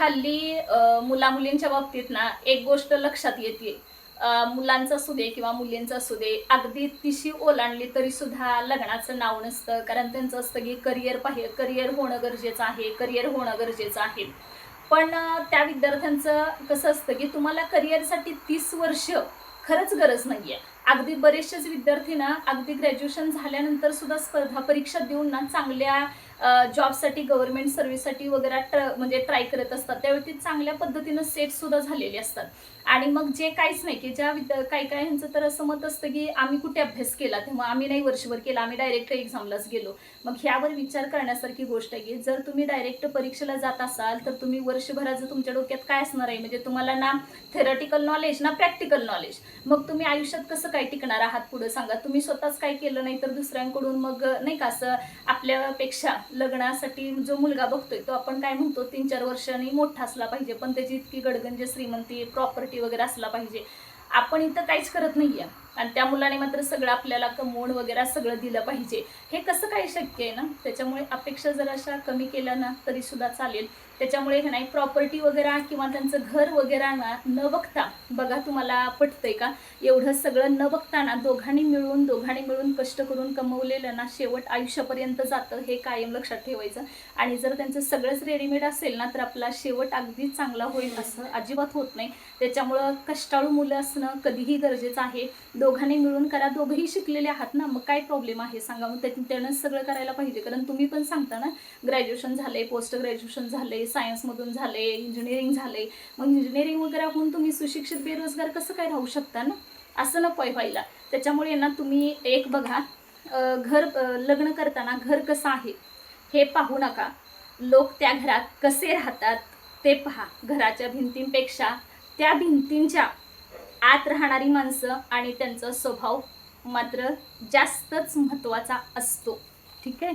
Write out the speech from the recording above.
हल्ली मुला मुलींच्या बाबतीत ना एक गोष्ट लक्षात येते. मुलांचं असू दे किंवा मुलींचं असू दे, अगदी तिशी ओलांडली तरी सुद्धा लग्नाचं नाव नसतं. कारण त्यांचं असतं की करिअर होणं गरजेचं आहे, करिअर होणं गरजेचं आहे. पण त्या विद्यार्थ्यांचं कसं असतं की तुम्हाला करिअरसाठी 30 वर्ष खरंच गरज नाहीये. अगदी बरेचसेच विद्यार्थी ना अगदी ग्रॅज्युएशन झाल्यानंतर सुद्धा स्पर्धा परीक्षा देऊन ना चांगल्या जॉबसाठी, गव्हर्नमेंट सर्व्हिससाठी वगैरे म्हणजे ट्राय करत असतात. त्यावेळी ते चांगल्या पद्धतीनं सेट सुद्धा झालेले असतात. आणि मग जे काहीच नाही, की काही काही ह्यांचं तर असं मत असतं की आम्ही कुठे अभ्यास केला, तेव्हा आम्ही नाही वर्षभर केला, आम्ही डायरेक्ट एक्झामलाच गेलो. मग ह्यावर विचार करण्यासारखी गोष्ट आहे की जर तुम्ही डायरेक्ट परीक्षेला जात असाल तर तुम्ही वर्षभराचं तुमच्या डोक्यात काय असणार आहे, म्हणजे तुम्हाला ना थेरॉटिकल नॉलेज ना प्रॅक्टिकल नॉलेज. मग तुम्ही आयुष्यात कसं काय टिकणार आहात पुढे सांगा. तुम्ही स्वतःच काय केलं नाही तर दुसऱ्यांकडून मग नाही का असं आपल्यापेक्षा लग्नासाठी जो मुलगा बघतोय तो आपण काय म्हणतो 3-4 वर्षांनी मोठा असला पाहिजे, पण त्याची इतकी गडगंज श्रीमंती प्रॉपर्टी वगैरे असला पाहिजे. आपण इथं काहीच करत नाहीये आणि त्या मुलाने मात्र सगळं आपल्याला कमवून वगैरे सगळं दिलं पाहिजे. हे कसं काय शक्य आहे ना. त्याच्यामुळे अपेक्षा जर अशा कमी केल्या ना तरी सुद्धा चालेल. त्याच्यामुळे हे नाही प्रॉपर्टी वगैरे किंवा त्यांचं घर वगैरे ना न बघता, बघा तुम्हाला पटतंय का, एवढं सगळं न बघता ना दोघांनी मिळून कष्ट करून कमवलेलं ना शेवट आयुष्यापर्यंत जातं, हे कायम लक्षात ठेवायचं. आणि जर त्यांचं सगळंच रेडीमेड असेल ना तर आपला शेवट अगदीच चांगला होईल असं अजिबात होत नाही. त्याच्यामुळं कष्टाळू मुलं असणं कधीही गरजेचं आहे. दोघांनी मिळून करा, दोघंही शिकलेले आहात ना, मग काय प्रॉब्लेम आहे सांगा. मग त्यानंच सगळं करायला पाहिजे. कारण तुम्ही पण सांगता ना ग्रॅज्युएशन झाले, पोस्ट ग्रॅज्युएशन झाले, सायन्समधून झाले, इंजिनिअरिंग झाले. मग इंजिनिअरिंग वगैरे होऊन तुम्ही सुशिक्षित बेरोजगार कसं काय राहू शकता ना. असं नको व्हायला. त्याच्यामुळे ना तुम्ही एक बघा, लग्न करताना घर कसं आहे हे पाहू नका, लोक त्या घरात कसे राहतात ते पहा. घराच्या भिंतींपेक्षा त्या भिंतींच्या आत राहणारी माणसं आणि त्यांचा स्वभाव मात्र जास्तच महत्त्वाचा असतो. ठीक आहे.